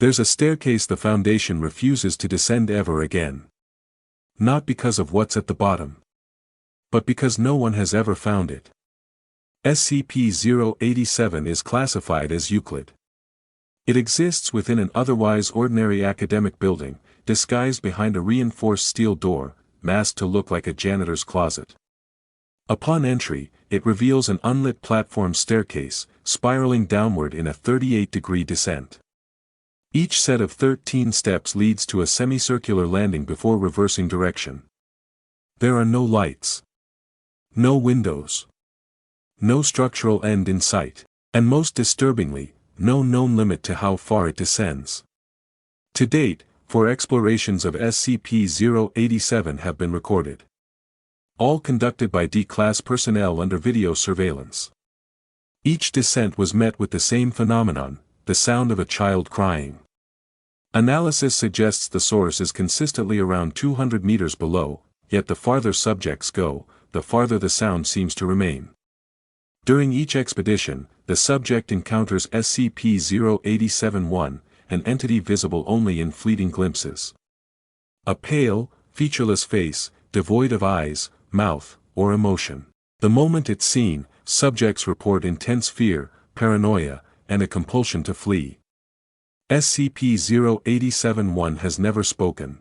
There's a staircase the Foundation refuses to descend ever again. Not because of what's at the bottom, but because no one has ever found it. SCP-087 is classified as Euclid. It exists within an otherwise ordinary academic building, disguised behind a reinforced steel door, masked to look like a janitor's closet. Upon entry, it reveals an unlit platform staircase, spiraling downward in a 38-degree descent. Each set of 13 steps leads to a semicircular landing before reversing direction. There are no lights, no windows, no structural end in sight, and most disturbingly, no known limit to how far it descends. To date, 4 explorations of SCP-087 have been recorded. All conducted by D-Class personnel under video surveillance. Each descent was met with the same phenomenon, the sound of a child crying. Analysis suggests the source is consistently around 200 meters below, yet the farther subjects go, the farther the sound seems to remain. During each expedition, the subject encounters SCP-087-1, an entity visible only in fleeting glimpses. A pale, featureless face, devoid of eyes, mouth, or emotion. The moment it's seen, subjects report intense fear, paranoia, and a compulsion to flee. SCP-087-1 has never spoken,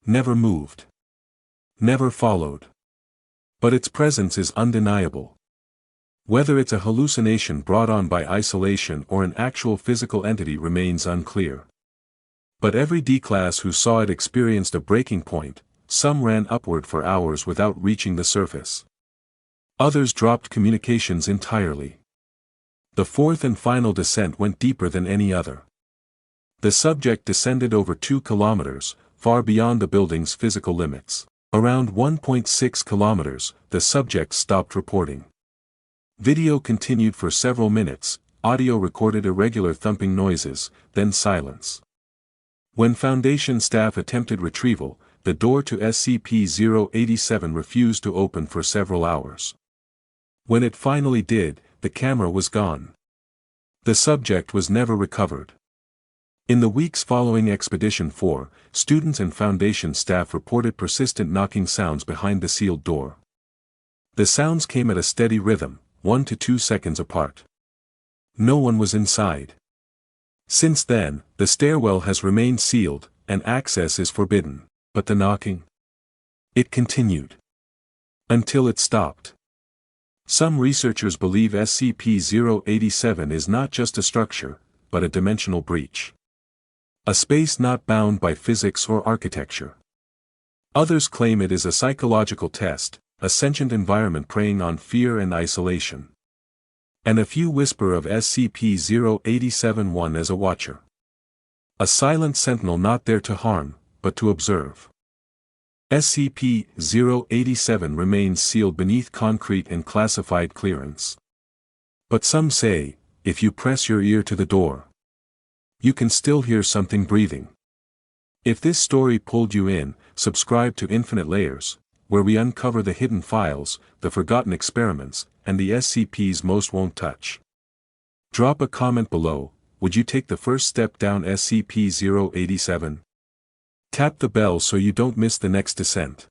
never moved, never followed. But its presence is undeniable. Whether it's a hallucination brought on by isolation or an actual physical entity remains unclear. But every D-Class who saw it experienced a breaking point. Some ran upward for hours without reaching the surface. Others dropped communications entirely. The fourth and final descent went deeper than any other. The subject descended over 2 kilometers, far beyond the building's physical limits. Around 1.6 kilometers, the subject stopped reporting. Video continued for several minutes, audio recorded irregular thumping noises, then silence. When Foundation staff attempted retrieval, the door to SCP-087 refused to open for several hours. When it finally did, the camera was gone. The subject was never recovered. In the weeks following Expedition 4, students and Foundation staff reported persistent knocking sounds behind the sealed door. The sounds came at a steady rhythm, 1 to 2 seconds apart. No one was inside. Since then, the stairwell has remained sealed, and access is forbidden. But the knocking? It continued. Until it stopped. Some researchers believe SCP-087 is not just a structure, but a dimensional breach. A space not bound by physics or architecture. Others claim it is a psychological test, a sentient environment preying on fear and isolation. And a few whisper of SCP-087-1 as a watcher. A silent sentinel not there to harm, but to observe. SCP-087 remains sealed beneath concrete and classified clearance. But some say, if you press your ear to the door, you can still hear something breathing. If this story pulled you in, subscribe to Infinite Layers, where we uncover the hidden files, the forgotten experiments, and the SCPs most won't touch. Drop a comment below. Would you take the first step down SCP-087? Tap the bell so you don't miss the next descent.